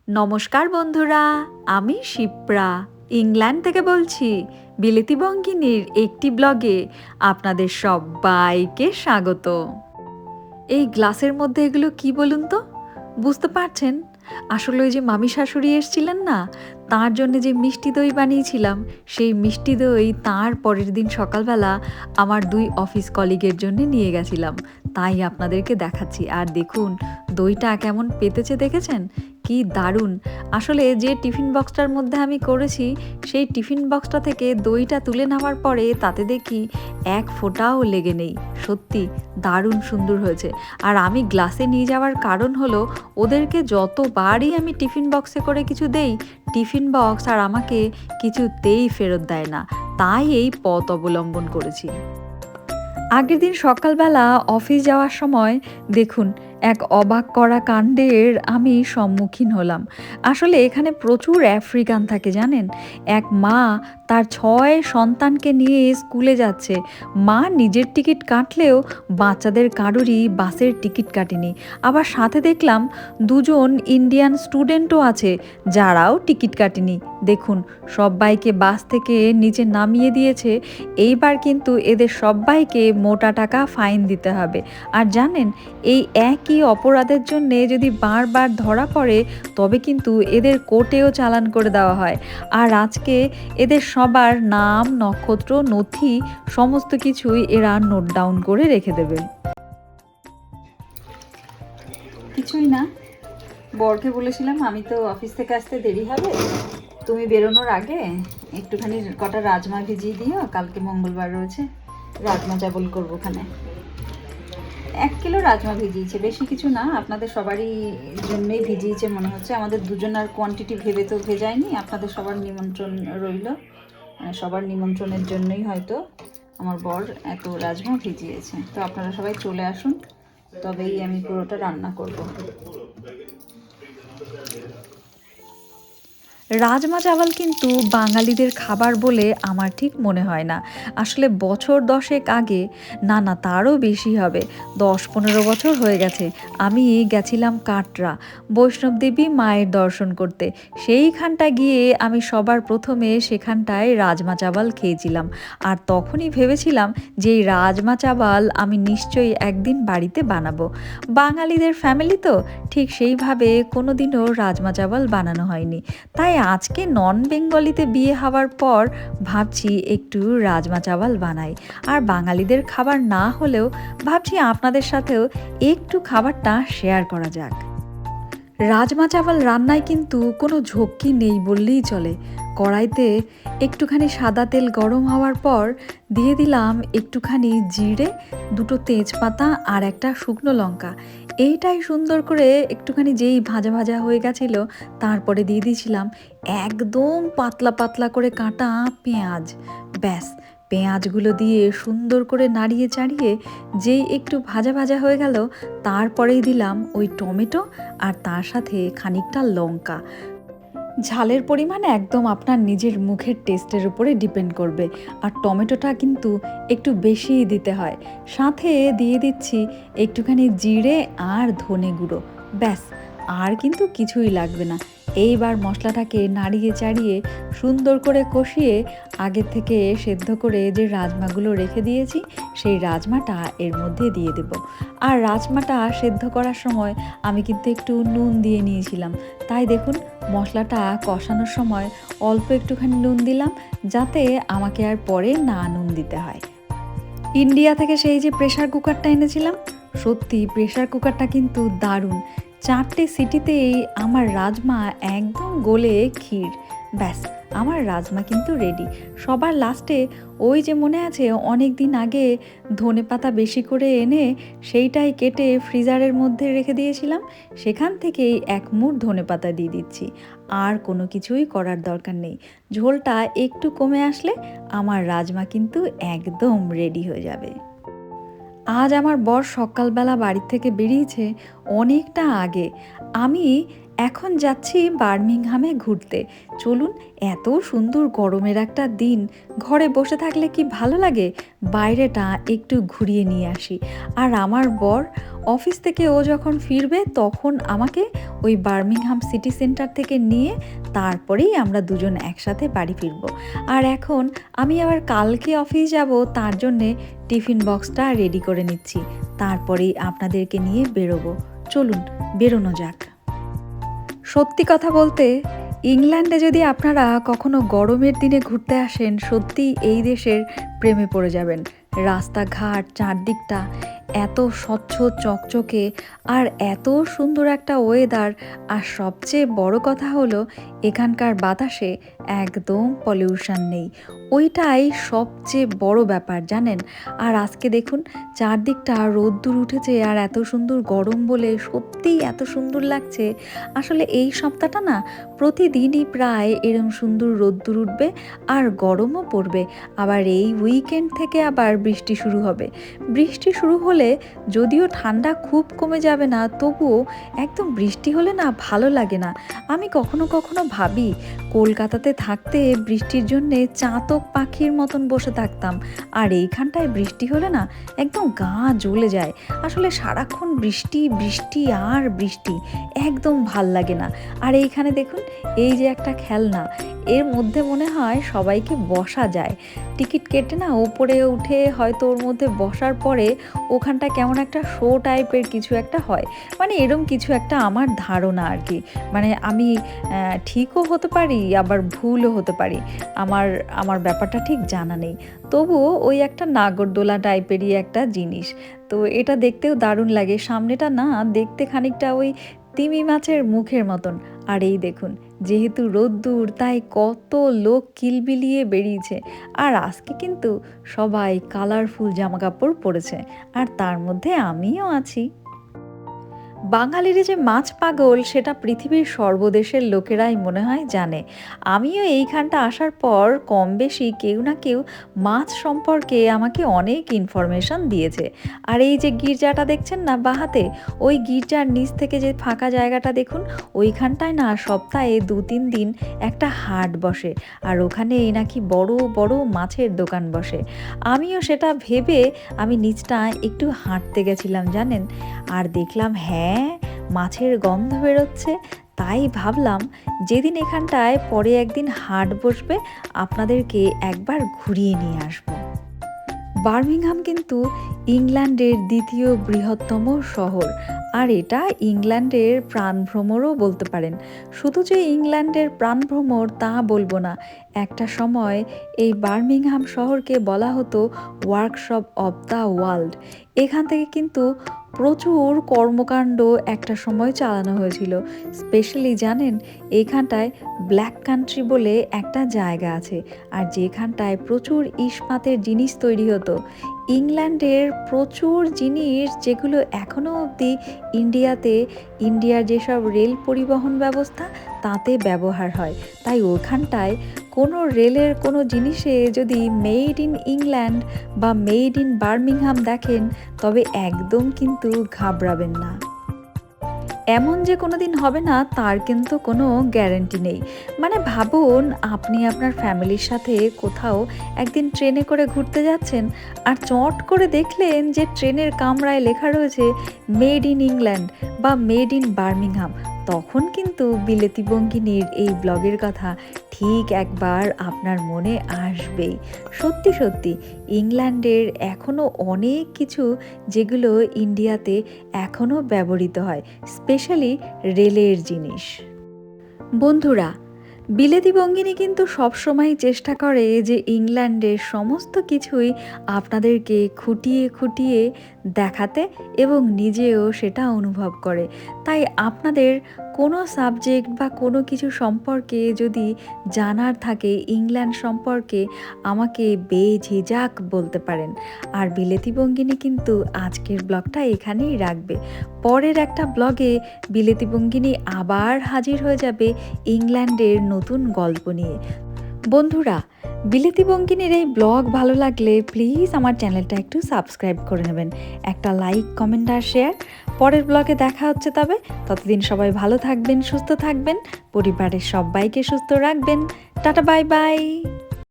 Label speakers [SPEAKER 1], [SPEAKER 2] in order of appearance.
[SPEAKER 1] নমস্কার বন্ধুরা, আমি শিপ্রা ইংল্যান্ড থেকে বলছি। বিলেতি বঙ্গিনীর একটি ব্লগে আপনাদের সবাইকে স্বাগত। এই গ্লাসের মধ্যে এগুলো কি বলুন তো? বুঝতে পারছেন? আসলে ওই যে মামি শাশুড়ি এসেছিলেন না, তার জন্য যে মিষ্টি দই বানিয়েছিলাম, সেই মিষ্টি দই তার পরের দিন সকালবেলা আমার 2 অফিস কলিগের জন্য নিয়ে গেছিলাম। তাই আপনাদেরকে দেখাচ্ছি। আর দেখুন দইটা কেমন পেতেছে, দেখেছেন? কি দারুণ! আসলে যে টিফিন বক্সটার মধ্যে আমি করেছি, সেই টিফিন বক্সটা থেকে দইটা তুলে নেওয়ার পরে তাতে দেখি এক ফোঁটাও লেগে নেই। সত্যি দারুণ সুন্দর হয়েছে। আর আমি গ্লাসে নিয়ে যাওয়ার কারণ হলো, ওদেরকে যতবারই আমি টিফিন বক্সে করে কিছু দেই, টিফিন বক্স আর আমাকে কিছুতেই ফেরত দেয় না। তাই এই পথ অবলম্বন করেছি। আগের দিন সকালবেলা অফিস যাওয়ার সময় দেখুন এক অবাক করা কাণ্ডের আমি সম্মুখীন হলাম। আসলে এখানে প্রচুর আফ্রিকান থাকে জানেন। এক মা তার 6 সন্তানকে নিয়ে স্কুলে যাচ্ছে। মা নিজের টিকিট কাটলেও বাচ্চাদের কারোরই বাসের টিকিট কাটেনি। আবার সাথে দেখলাম 2 জন ইন্ডিয়ান স্টুডেন্টও আছে, যারাও টিকিট কাটেনি। দেখুন সব্বাইকে বাস থেকে নিচে নামিয়ে দিয়েছে। এইবার কিন্তু এদের সব্বাইকে মোটা টাকা ফাইন দিতে হবে। আর জানেন, এই একই অপরাধের জন্যে যদি বারবার ধরা পড়ে, তবে কিন্তু এদের কোর্টেও চালান করে দেওয়া হয়। আর আজকে এদের সবার নাম, নক্ষত্র, নথি সমস্ত কিছুই এরা নোট ডাউন করে রেখে দেবে। কিছুই না, বরকে বলেছিলাম আমি তো অফিস থেকে আসতে দেরি হবে, তুমি বেরোনোর আগে একটুখানি কটা রাজমা ভিজিয়ে দিও, কালকে মঙ্গলবার রয়েছে, রাজমা চাবল করবো ওখানে। 1 কিলো রাজমা ভিজিয়েছে, বেশি কিছু না, আপনাদের সবারই জন্যই ভিজিয়েছে মনে হচ্ছে। আমাদের দুজনার কোয়ান্টিটি ভেবে তো ভেজায়নি, আপনাদের সবার নিমন্ত্রণ রইল, সবার নিমন্ত্রণের জন্যই হয়তো আমার বর এত রাজমা ভিজিয়েছে। তো আপনারা সবাই চলে আসুন, তবেই আমি পুরোটা রান্না করব। রাজমা চাওয়াল কিন্তু বাঙালিদের খাবার বলে আমার ঠিক মনে হয় না। আসলে বছর 10 আগে, না তারও বেশি হবে, 10-15 বছর হয়ে গেছে, আমি গেছিলাম কাটরা বৈষ্ণবদেবী মায়ের দর্শন করতে। সেইখানটা গিয়ে আমি সবার প্রথমে সেখানটায় রাজমা চাওয়াল খেয়েছিলাম। আর তখনই ভেবেছিলাম যে এই রাজমা চাওয়াল আমি নিশ্চয়ই একদিন বাড়িতে বানাবো। বাঙালিদের ফ্যামিলি তো, ঠিক সেইভাবে কোনোদিনও রাজমা চাওয়াল বানানো হয়নি। তাই আজকে নন বেঙ্গলিতে বিয়ে হওয়ার পর ভাবছি একটু রাজমা চাওয়াল বানাই। আর বাঙালিদের খাবার না হলেও ভাবছি আপনাদের সাথেও একটু খাবারটা শেয়ার করা যাক। রাজমা চাওয়াল রান্নায় কিন্তু কোনো ঝক্কি নেই বললেই চলে। কড়াইতে একটুখানি সাদা তেল গরম হওয়ার পর দিয়ে দিলাম একটুখানি জিরে, 2টো তেজপাতা আর একটা শুকনো লঙ্কা। এইটাই সুন্দর করে একটুখানি যেই ভাজা ভাজা হয়ে গেছিলো, তারপরে দিয়ে দিয়েছিলাম একদম পাতলা পাতলা করে কাটা পেঁয়াজ। ব্যাস, পেঁয়াজগুলো দিয়ে সুন্দর করে নাড়িয়ে চাড়িয়ে যেই একটু ভাজা ভাজা হয়ে গেল, তারপরেই দিলাম ওই টমেটো আর তার সাথে খানিকটা লঙ্কা। ঝালের পরিমাণ একদম আপনার নিজের মুখের টেস্টের উপরে ডিপেন্ড করবে। আর টমেটোটা কিন্তু একটু বেশিই দিতে হয়। সাথে দিয়ে দিচ্ছি একটুখানি জিরে আর ধনে গুঁড়ো। ব্যাস, আর কিন্তু কিছুই লাগবে না। এইবার মশলাটাকে নাড়িয়ে চাড়িয়ে সুন্দর করে কষিয়ে আগে থেকে সেদ্ধ করে যে রাজমাগুলো রেখে দিয়েছি, সেই রাজমাটা এর মধ্যে দিয়ে দেব। আর রাজমাটা সেদ্ধ করার সময় আমি কিন্তু একটু নুন দিয়ে নিয়েছিলাম। তাই দেখুন মশলাটা কষানোর সময় অল্প একটুখানি নুন দিলাম, যাতে আমাকে আর পরে না নুন দিতে হয়। ইন্ডিয়া থেকে সেই যে প্রেসার কুকারটা এনেছিলাম, সত্যি প্রেসার কুকারটা কিন্তু দারুণ। 4টে সিটিতেই আমার রাজমা একদম গলে ক্ষীর। ব্যাস, আমার রাজমা কিন্তু রেডি। সবার লাস্টে ওই যে মনে আছে অনেক দিন আগে ধনেপাতা বেশি করে এনে সেইটাই কেটে ফ্রিজারের মধ্যে রেখে দিয়েছিলাম, সেখান থেকেই 1 মুঠ ধনেপাতা দিয়ে দিচ্ছি। আর কোনো কিছুই করার দরকার নেই। ঝোলটা একটু কমে আসলে আমার রাজমা কিন্তু একদম রেডি হয়ে যাবে। আজ আমার বর সকালবেলা বাড়ি থেকে বেরিয়েছে অনেকটা আগে। আমি এখন যাচ্ছি বার্মিংহামে ঘুরতে। চলুন, এত সুন্দর গরমের একটা দিন, ঘরে বসে থাকলে কি ভালো লাগে? বাইরেটা একটু ঘুরিয়ে নিয়ে আসি। আর আমার বর অফিস থেকে ও যখন ফিরবে তখন আমাকে ওই বার্মিংহাম সিটি সেন্টার থেকে নিয়ে তারপরেই আমরা দুজন একসাথে বাড়ি ফিরবো। আর এখন আমি আবার কালকে অফিস যাব, তার জন্যে টিফিন বক্সটা রেডি করে নিচ্ছি। তারপরেই আপনাদেরকে নিয়ে বেরোবো। চলুন, বেরোনো যাক। সত্যি কথা বলতে, ইংল্যান্ডে যদি আপনারা কখনো গরমের দিনে ঘুরতে আসেন, সত্যিই এই দেশের প্রেমে পড়ে যাবেন। রাস্তাঘাট চারদিকটা এত স্বচ্ছ চকচকে, আর এত সুন্দর একটা ওয়েদার। আর সবচেয়ে বড় কথা হলো এখানকার বাতাসে একদম পলিউশন নেই। ওইটাই সবচেয়ে বড় ব্যাপার, জানেন। আর আজকে দেখুন, চারদিকটা রোদ্দুর উঠেছে আর এত সুন্দর গরম বলে সত্যিই এত সুন্দর লাগছে। আসলে এই সপ্তাহটা না প্রতিদিনই প্রায় এরম সুন্দর রোদ্দুর উঠবে আর গরমও পড়বে। আবার এই উইকেন্ড থেকে আবার বৃষ্টি শুরু হবে। বৃষ্টি শুরু হলে যদিও ঠান্ডা খুব কমে যাবে না, তবুও একদম বৃষ্টি হলে না ভালো লাগে না। আমি কখনো কখনো ভাবি, কলকাতাতে থাকতে বৃষ্টির জন্যে চাতক পাখির মতন বসে থাকতাম, আর এইখানটায় বৃষ্টি হলে না একদম গা জ্বলে যায়। আসলে সারাক্ষণ বৃষ্টি বৃষ্টি আর বৃষ্টি, একদম ভাল লাগে না। আর এইখানে দেখুন, এই যে একটা খেলনা, এর মধ্যে মনে হয় সবাইকে বসা যায়। টিকিট কেটে না ওপরে উঠে হয়তো ওর মধ্যে বসার পরে ওখানটা কেমন একটা শো টাইপের কিছু একটা হয়। মানে এরম কিছু একটা আমার ধারণা আর কি। মানে আমি ঠিকও হতে পারি, আবার ভুলও হতে পারি। আমার আমার ব্যাপারটা ঠিক জানা নেই। তবুও ওই একটা নাগরদোলা টাইপেরই একটা জিনিস। তো এটা দেখতেও দারুণ লাগে। সামনেটা না দেখতে খানিকটা ওই তিমি মাছের মুখের মতন। আর এই দেখুন, যেহেতু রোদ্দুর তাই কত লোক কিলবিলিয়ে বেরিয়েছে। আর আজকে কিন্তু সবাই কালারফুল জামাকাপড় পরেছে, আর তার মধ্যে আমিও আছি। বাঙালির যে মাছ পাগল, সেটা পৃথিবীর সর্বদেশের লোকেরাই মনে হয় জানে। আমিও এইখানটা আসার পর কম বেশি কেউ না কেউ মাছ সম্পর্কে আমাকে অনেক ইনফরমেশন দিয়েছে। আর এই যে গির্জাটা দেখছেন না বাহাতে, ওই গির্জার নিচ থেকে যে ফাঁকা জায়গাটা দেখুন, ওইখানটায় না সপ্তাহে 2-3 দিন একটা হাট বসে। আর ওখানে এই নাকি বড় বড় মাছের দোকান বসে। আমিও সেটা ভেবে আমি নিচটা একটু হাঁটতে গেছিলাম, জানেন। আর দেখলাম হ্যাঁ, মাছের গন্ধ বেরোচ্ছে। তাই ভাবলাম যেদিন এখানটায় পরে একদিন হাট বসবে, আপনাদেরকে একবার ঘুরিয়ে নিয়ে আসবো। বার্মিংহাম কিন্তু ইংল্যান্ডের দ্বিতীয় বৃহত্তম শহর, আর এটা ইংল্যান্ডের প্রাণভ্রমরও বলতে পারেন। শুধু যে ইংল্যান্ডের প্রাণভ্রমর তা বলবো না, একটা সময় এই বার্মিংহাম শহরকে বলা হতো ওয়ার্কশপ অব দ্য ওয়ার্ল্ড। এখান থেকে কিন্তু প্রচুর কর্মকাণ্ড একটা সময় চালানো হয়েছিল। স্পেশালি জানেন, এইখানটায় ব্ল্যাক কান্ট্রি বলে একটা জায়গা আছে, আর যেখানটায় প্রচুর ইস্পাতের জিনিস তৈরি হতো। ইংল্যান্ডের প্রচুর জিনিস যেগুলো এখনও অবধি ইন্ডিয়ার যেসব রেল পরিবহন ব্যবস্থা তাতে ব্যবহার হয়। তাই ওখানটায় কোনো রেলের কোনো জিনিসে যদি মেড ইন ইংল্যান্ড বা মেড ইন বার্মিংহাম দেখেন, তবে একদম কিন্তু ঘাবড়াবেন না। এমন যে কোনো দিন হবে না তার কিন্তু কোনো গ্যারান্টি নেই। মানে ভাবুন, আপনি আপনার ফ্যামিলির সাথে কোথাও একদিন ট্রেনে করে ঘুরতে যাচ্ছেন, আর চট করে দেখলেন যে ট্রেনের কামরায় লেখা রয়েছে মেড ইন ইংল্যান্ড বা মেড ইন বার্মিংহাম। তখন কিন্তু বিলেতি বঙ্গিনীর এই ব্লগের কথা ঠিক একবার আপনার মনে আসবেই। সত্যি সত্যি ইংল্যান্ডের এখনও অনেক কিছু যেগুলো ইন্ডিয়াতে এখনও ব্যবহৃত হয়, স্পেশালি রেলের জিনিস। বন্ধুরা, বিলেতি বঙ্গিনী কিন্তু সবসময় চেষ্টা করে যে ইংল্যান্ডের সমস্ত কিছুই আপনাদেরকে খুঁটিয়ে খুঁটিয়ে দেখাতে, এবং নিজেও সেটা অনুভব করে। তাই আপনাদের কোনো সাবজেক্ট বা কোনো কিছু সম্পর্কে যদি জানার থাকে ইংল্যান্ড সম্পর্কে, আমাকে বেঝিঝাক বলতে পারেন। আর বিলেতি বঙ্গিনী কিন্তু আজকের ব্লগটা এখানেই রাখবে। পরের একটা ব্লগে বিলেতি বঙ্গিনী আবার হাজির হয়ে যাবে ইংল্যান্ডের নতুন গল্প নিয়ে। বন্ধুরা, বিলেতি বঙ্কিনীর এই ব্লগ ভালো লাগলে প্লিজ আমার চ্যানেলটা একটু সাবস্ক্রাইব করে নেবেন, একটা লাইক কমেন্ট আর শেয়ার। পরের ব্লগে দেখা হচ্ছে, তবে ততদিন সবাই ভালো থাকবেন, সুস্থ থাকবেন, পরিবারের সবাইকে সুস্থ রাখবেন। Tata, bye bye.